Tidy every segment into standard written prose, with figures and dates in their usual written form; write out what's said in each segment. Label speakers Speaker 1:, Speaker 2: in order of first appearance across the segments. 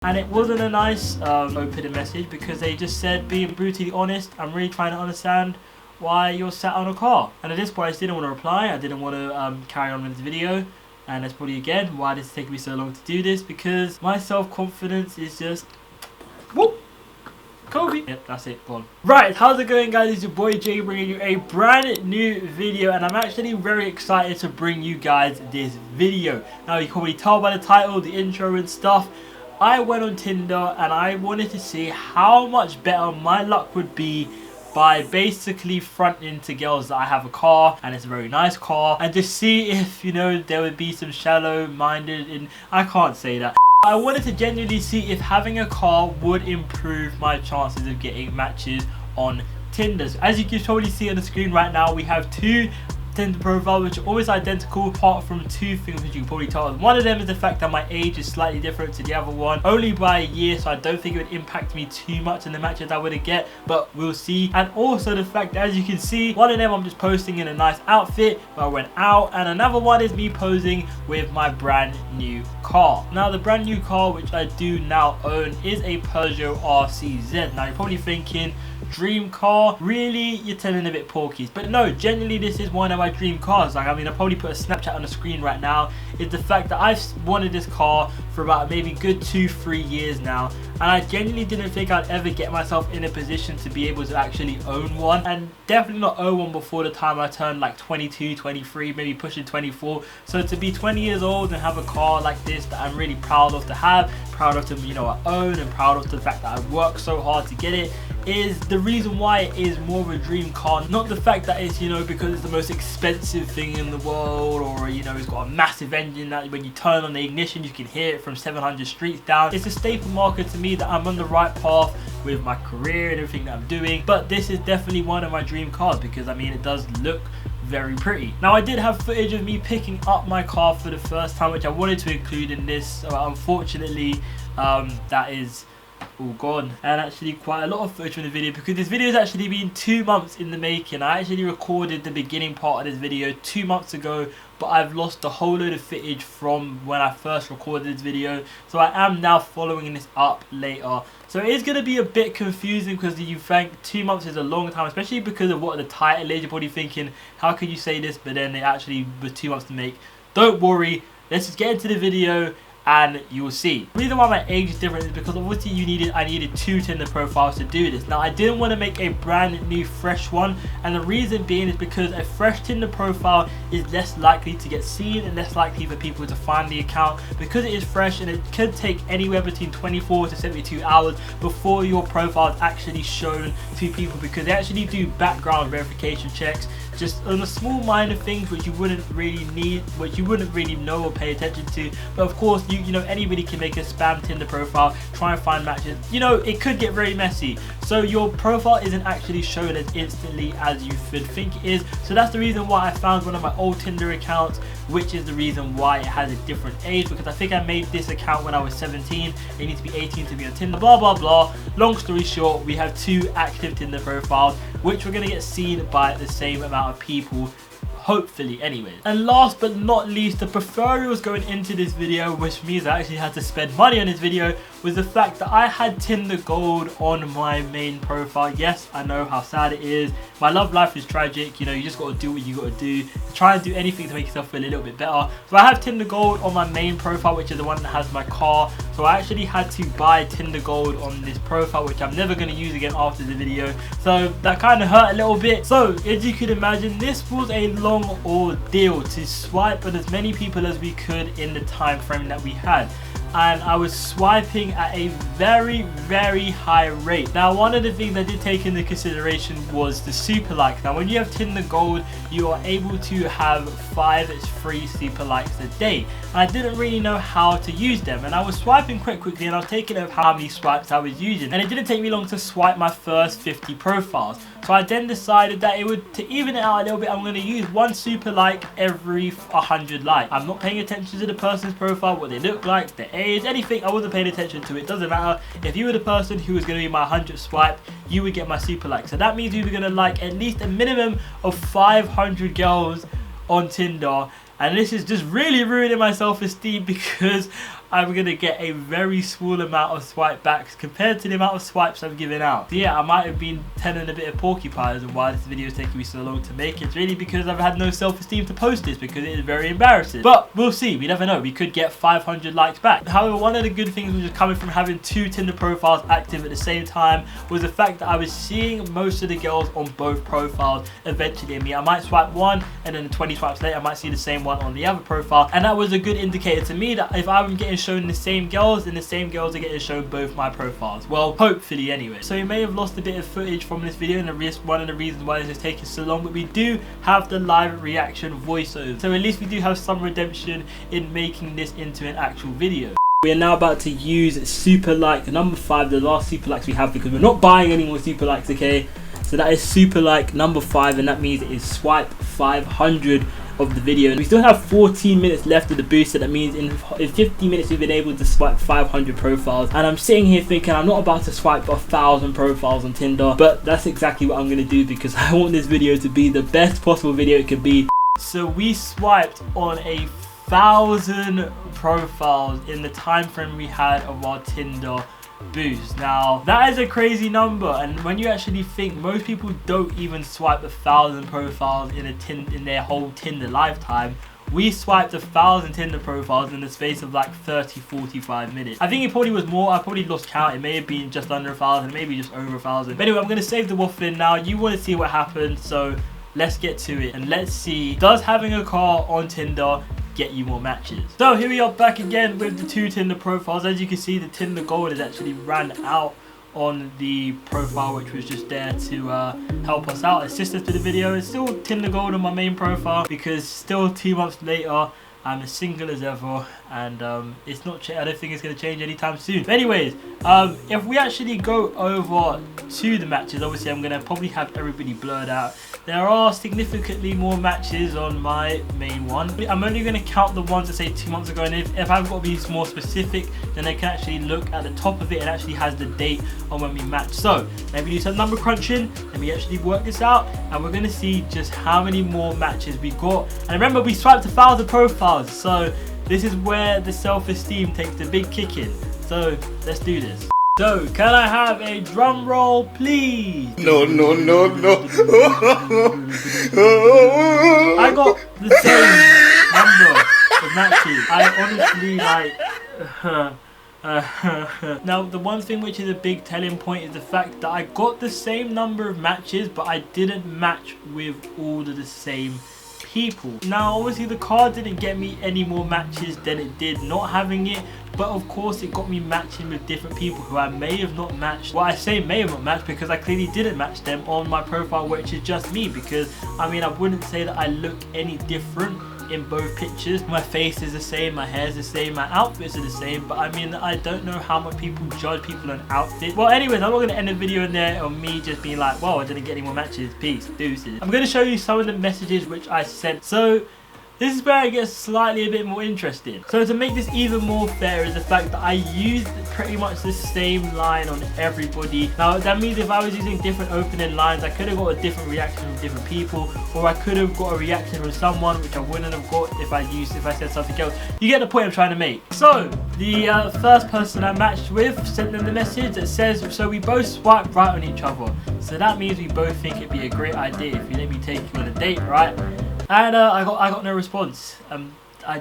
Speaker 1: And it wasn't a nice opening message because they just said, being brutally honest, I'm really trying to understand why you're sat on a car. And at this point I just didn't want to reply. I didn't want to carry on with this video. And that's probably again why this is taking me so long to do this, because my self-confidence is just whoop. Kobe. Yep, that's it, gone. Right, how's it going, guys? It's your boy Jay bringing you a brand new video, and I'm actually very excited to bring you guys this video. Now, you can probably tell by the title, the intro and stuff, I went on Tinder and I wanted to see how much better my luck would be by basically fronting to girls that I have a car and it's a very nice car, and just see if, you know, there would be some shallow-minded, and I can't say that. I wanted to genuinely see if having a car would improve my chances of getting matches on Tinder. As you can probably see on the screen right now, we have two Tinder profiles which are always identical, apart from two things which you can probably tell. One of them is the fact that my age is slightly different to the other one, only by a year, so I don't think it would impact me too much in the matches I would get, but we'll see. And also the fact that, as you can see, one of them I'm just posting in a nice outfit where I went out, and another one is me posing with my brand new car. Now, the brand new car which I do now own is a Peugeot RCZ. Now, you're probably thinking, dream car? Really? You're telling a bit porkies. But no, genuinely this is one of my dream cars. Like, I mean, I probably put a Snapchat on the screen right now, is the fact that I've wanted this car for about maybe good 2-3 years now, and I genuinely didn't think I'd ever get myself in a position to be able to actually own one, and definitely not own one before the time I turned like 22, 23, maybe pushing 24. So to be 20 years old and have a car like this that I'm really proud of to have, proud of to, you know, own, and proud of the fact that I worked so hard to get it, is the reason why it is more of a dream car. Not the fact that it's, you know, because it's the most expensive thing in the world, or, you know, it's got a massive engine that when you turn on the ignition you can hear it from 700 streets down. It's a staple marker to me that I'm on the right path with my career and everything that I'm doing, but this is definitely one of my dream cars because, I mean, it does look very pretty. Now, I did have footage of me picking up my car for the first time, which I wanted to include in this. Unfortunately, that is all gone, and actually quite a lot of footage from the video, because this video has actually been 2 months in the making. I actually recorded the beginning part of this video 2 months ago, but I've lost a whole load of footage from when I first recorded this video, so I am now following this up later. So it is going to be a bit confusing, because you think 2 months is a long time, especially because of what the title is. You're probably thinking, how could you say this, but then it actually was 2 months to make. Don't worry, let's just get into the video and you will see. The reason why my age is different is because obviously I needed 2 Tinder profiles to do this. Now, I didn't want to make a brand new fresh one, and the reason being is because a fresh Tinder profile is less likely to get seen and less likely for people to find the account, because it is fresh, and it could take anywhere between 24 to 72 hours before your profile is actually shown to people, because they actually do background verification checks just on the small minor things which you wouldn't really need, which you wouldn't really know or pay attention to. But of course, you know, anybody can make a spam Tinder profile, try and find matches. You know, it could get very messy, so your profile isn't actually shown as instantly as you would think it is. So that's the reason why I found one of my old Tinder accounts, which is the reason why it has a different age, because I think I made this account when I was 17. You need to be 18 to be on Tinder, blah blah blah. Long story short, we have 2 active Tinder profiles which we're going to get seen by the same amount of people, hopefully anyways. And last but not least, the preferred going into this video, which means I actually had to spend money on this video, was the fact that I had Tinder Gold on my main profile. Yes, I know how sad it is. My love life is tragic. You know, you just got to do what you got to do. Try and do anything to make yourself feel a little bit better. So I have Tinder Gold on my main profile, which is the one that has my car. So I actually had to buy Tinder Gold on this profile, which I'm never going to use again after the video. So that kind of hurt a little bit. So as you could imagine, this was a long ordeal to swipe on as many people as we could in the time frame that we had, and I was swiping at a very high rate. Now, one of the things I did take into consideration was the super likes. Now, when you have Tinder Gold, you are able to have 5 free super likes a day, and I didn't really know how to use them, and I was swiping quite quickly, and I was taking note of how many swipes I was using, and it didn't take me long to swipe my first 50 profiles. So I then decided that to even it out a little bit, I'm going to use 1 super like every 100 likes. I'm not paying attention to the person's profile, what they look like, their age, anything. I wasn't paying attention to it. Doesn't matter. If you were the person who was going to be my 100th swipe, you would get my super like. So that means you were going to like at least a minimum of 500 girls on Tinder. And this is just really ruining my self-esteem, because I'm going to get a very small amount of swipe backs compared to the amount of swipes I've given out. So yeah, I might have been telling a bit of porcupines and why this video is taking me so long to make. It's really because I've had no self-esteem to post this because it is very embarrassing. But we'll see, we never know, we could get 500 likes back. However, one of the good things which is coming from having 2 Tinder profiles active at the same time was the fact that I was seeing most of the girls on both profiles eventually. I might swipe one and then 20 swipes later I might see the same one on the other profile, and that was a good indicator to me that if I'm getting shown the same girls, then the same girls are getting shown both my profiles. Well, hopefully anyway. So you may have lost a bit of footage from this video, and one of the reasons why this is taking so long, but we do have the live reaction voiceover, so at least we do have some redemption in making this into an actual video. We are now about to use super like number 5, the last super likes we have, because we're not buying any more super likes, okay? So that is super like number 5, and that means it is swipe 500 of the video. We still have 14 minutes left of the boost, so that means in 50 minutes we've been able to swipe 500 profiles. And I'm sitting here thinking I'm not about to swipe 1,000 profiles on Tinder, but that's exactly what I'm going to do because I want this video to be the best possible video it could be. So we swiped on 1,000 profiles in the time frame we had of our Tinder boost. Now that is a crazy number, and when you actually think most people don't even swipe 1,000 profiles in their whole Tinder lifetime, we swiped 1,000 Tinder profiles in the space of like 30-45 minutes. I think it probably was more. I probably lost count. It may have been just under 1,000, maybe just over 1,000. But anyway, I'm gonna save the waffling now. You want to see what happened, so let's get to it and let's see, does having a car on Tinder get you more matches? So here we are back again with the 2 Tinder profiles. As you can see, the Tinder gold has actually ran out on the profile which was just there to help us out, assist us with the video. It's still Tinder gold on my main profile because still 2 months later I'm as single as ever, and it's not. I don't think it's going to change anytime soon. But anyways, if we actually go over to the matches, obviously I'm going to probably have everybody blurred out. There are significantly more matches on my main one. I'm only going to count the ones that say 2 months ago, and if I've got to be more specific, then I can actually look at the top of it. It actually has the date on when we matched. So let me do some number crunching. Let me actually work this out, and we're going to see just how many more matches we got. And remember, we swiped 1,000 profiles, so this is where the self-esteem takes the big kick in. So let's do this. So, can I have a drum roll, please?
Speaker 2: No, no, no, no.
Speaker 1: I got the same number of matches. I honestly, like... Now, the one thing which is a big telling point is the fact that I got the same number of matches, but I didn't match with all of the same people. Now obviously the card didn't get me any more matches than it did not having it, but of course it got me matching with different people who I may have not matched. Well, I say may have not matched because I clearly didn't match them on my profile, which is just me, because I mean I wouldn't say that I look any different in both pictures. My face is the same, my hair is the same, my outfits are the same, but I mean I don't know how much people judge people on outfit. Well anyways, I'm not going to end the video in there on me just being like, well, I didn't get any more matches, peace, deuces. I'm going to show you some of the messages which I sent. So this is where it gets slightly a bit more interesting. So to make this even more fair is the fact that I used pretty much the same line on everybody. Now that means if I was using different opening lines, I could have got a different reaction from different people, or I could have got a reaction from someone which I wouldn't have got if I said something else. You get the point I'm trying to make. So the first person I matched with sent them the message that says, so we both swipe right on each other. So that means we both think it'd be a great idea if you let me take you on a date, right? And I got no response. I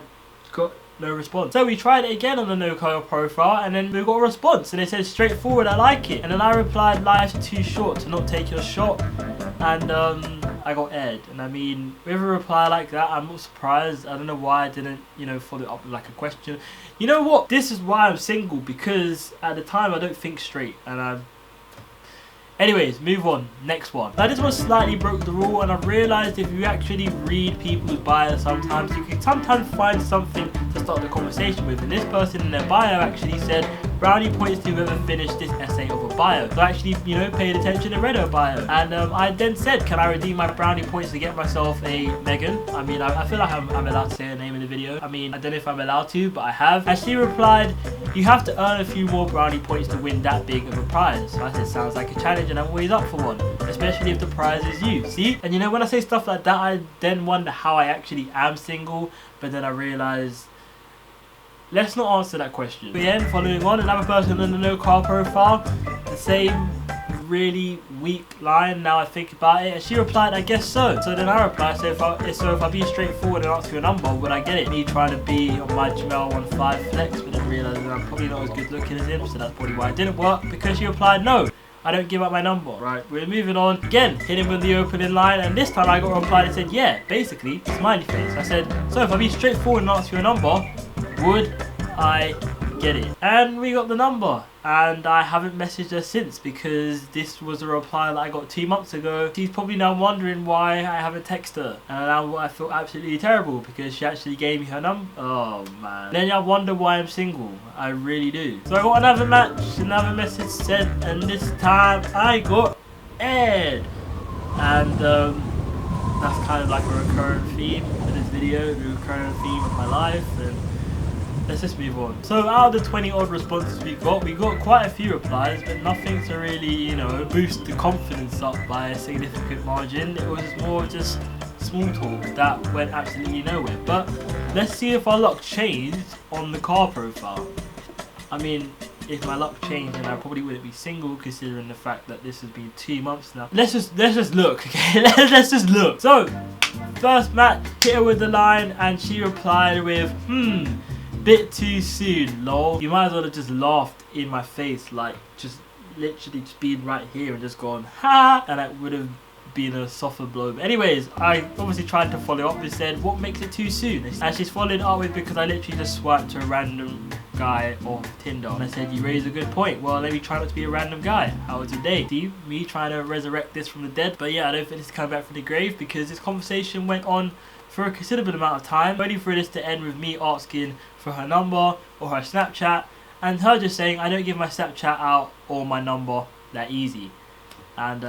Speaker 1: got no response. So we tried it again on the no-call profile, and then we got a response, and it said straightforward, I like it. And then I replied, life's too short to not take your shot. And I got aired. And I mean, with a reply like that, I'm not surprised. I don't know why I didn't, you know, follow it up with like a question. You know what? This is why I'm single, because at the time I don't think straight, and I'm... Anyways, move on. Next one. Now this one slightly broke the rule, and I realised if you actually read people's bios sometimes, you can sometimes find something to start the conversation with. And this person in their bio actually said, brownie points to whoever finished this essay of a bio. So I actually, you know, paid attention and read her bio. And I then said, can I redeem my brownie points to get myself a Megan? I mean, I feel like I'm allowed to say her name in the video. I mean, I don't know if I'm allowed to, but I have. And she replied, you have to earn a few more brownie points to win that big of a prize. So I said, sounds like a challenge, and I'm always up for one, especially if the prize is you. See? And you know, when I say stuff like that, I then wonder how I actually am single, but then I realize let's not answer that question. But yeah, following on, another person in the no car profile, the same really weak line now I think about it, and she replied, I guess so. So then I replied, so if I be straightforward and ask for your number, would I get it? Me trying to be on my Jamel 15 flex, but then realising I'm probably not as good looking as him, so that's probably why it didn't work, because she replied, no, I don't give up my number. Right, we're moving on. Again, hit him with the opening line, and this time I got a reply that said, yeah, basically, smiley face. I said, so if I be straightforward and ask for your number, would I get it? And we got the number, and I haven't messaged her since, because this was a reply that I got 2 months ago. She's probably now wondering why I haven't texted her, and now I feel absolutely terrible because she actually gave me her number. Oh man. Then I wonder why I'm single. I really do. So I got another match, another message sent, and this time I got Ed, and that's kind of like a recurrent theme for this video, the recurrent theme of my life. And let's just move on. So out of the 20 odd responses we got quite a few replies, but nothing to really, you know, boost the confidence up by a significant margin. It was more just small talk that went absolutely nowhere. But let's see if our luck changed on the car profile. I mean, if my luck changed, then I probably wouldn't be single, considering the fact that this has been 2 months now. Let's just look, okay? let's just look. So first match, hit her with the line, and she replied with, bit too soon, lol. You might as well have just laughed in my face, like just literally just been right here and just gone ha, and that would have been a softer blow. But anyways, I obviously tried to follow up and said, what makes it too soon? And she's following up with, because I literally just swiped to a random guy off Tinder, and I said, you raise a good point. Well, let me try not to be a random guy. How was your day? See, me trying to resurrect this from the dead. But yeah, I don't think this is coming back from the grave, because this conversation went on for a considerable amount of time, ready for this to end with me asking for her number or her Snapchat, and her just saying, I don't give my Snapchat out or my number that easy. And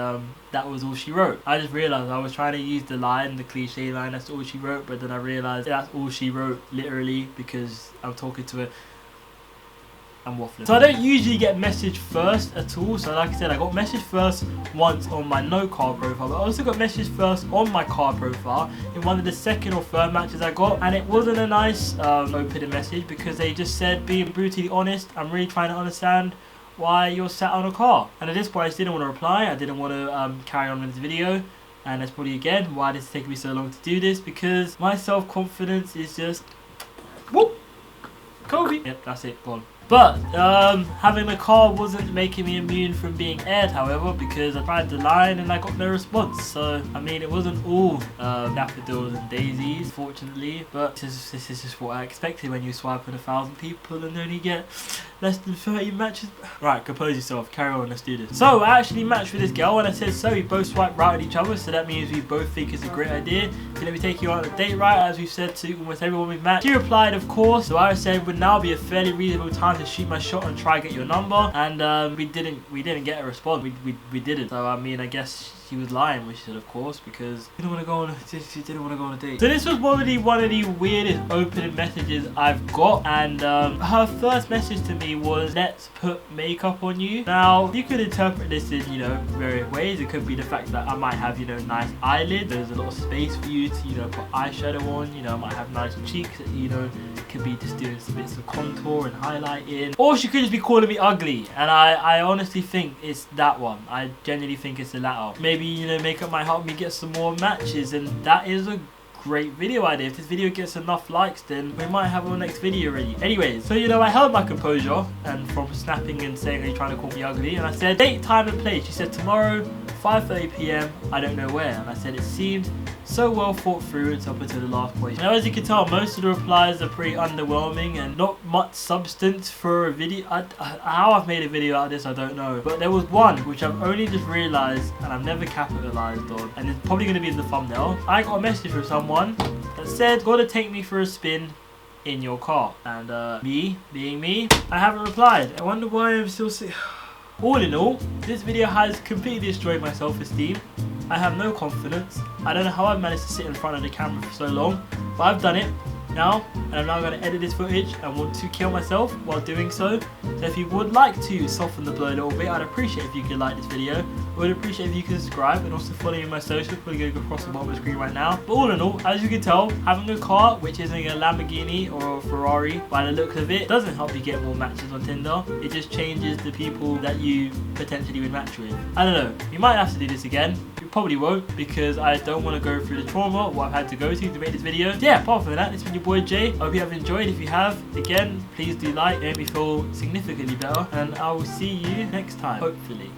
Speaker 1: that was all she wrote. I just realised I was trying to use the line, the cliche line, that's all she wrote, but then I realised that's all she wrote literally, because I'm talking to her. I'm waffling. So I don't usually get message first at all. So like I said, I got message first once on my no car profile, but I also got message first on my car profile in one of the second or third matches I got, and it wasn't a nice opening message, because they just said, being brutally honest, I'm really trying to understand why you're sat on a car. And at this point I just didn't want to reply. I didn't want to carry on with this video, and that's probably again why this is taking me so long to do this, because my self-confidence is just whoop, Kobe. Yep, that's it, gone. But having a car wasn't making me immune from being aired, however, because I tried the line and I got no response. So I mean, it wasn't all daffodils and daisies, fortunately, but this is just what I expected when you swipe on 1,000 people and only get less than 30 matches. Right, compose yourself, carry on, let's do this. So I actually matched with this girl, and I said, so we both swipe right at each other, so that means we both think it's a great idea. So let me take you on a date, right, as we've said to almost everyone we've matched. She replied, of course. So I said, would now be a fairly reasonable time to shoot my shot and try get your number, and we didn't get a response. We didn't. So I mean, I guess she was lying, which she said, of course, because she didn't want to go on a date. So this was probably one of the weirdest opening messages I've got, and her first message to me was, let's put makeup on you. Now you could interpret this in, you know, various ways. It could be the fact that I might have, you know, nice eyelids, there's a lot of space for you to, you know, put eyeshadow on, you know, I might have nice cheeks that, you know, could be just doing some bits of contour and highlighting. Or she could just be calling me ugly, and I honestly think it's that one. I genuinely think it's the latter. Maybe, you know, makeup might help me get some more matches, and that is a great video idea. If this video gets enough likes, then we might have our next video ready. Anyways, so you know, I held my composure and from snapping and saying, are you trying to call me ugly? And I said, date, time and place. She said, tomorrow 5:30 p.m. I don't know where. And I said, it seemed so well thought through. It's up until the last point. Now, as you can tell, most of the replies are pretty underwhelming and not much substance for a video. How I've made a video out of this, I don't know. But there was one which I've only just realised and I've never capitalised on, and it's probably going to be in the thumbnail. I got a message from someone that said, gotta take me for a spin in your car. And me, being me, I haven't replied. I wonder why I'm still sick. All in all, this video has completely destroyed my self-esteem. I have no confidence. I don't know how I've managed to sit in front of the camera for so long, but I've done it. now, and I'm now going to edit this footage and want to kill myself while doing so. So if you would like to soften the blow a little bit, I'd appreciate if you could like this video. I would appreciate if you could subscribe and also follow me on my socials. Probably going to go across the bottom of the screen right now. But all in all, as you can tell, having a car which isn't a Lamborghini or a Ferrari, by the look of it, doesn't help you get more matches on Tinder. It just changes the people that you potentially would match with. I don't know, you might have to do this again. You probably won't, because I don't want to go through the trauma what I've had to go to make this video. So yeah, apart from that, it's been your boy Jay. I hope you have enjoyed. If you have, again, please do like. It made me feel significantly better, and I will see you next time, hopefully.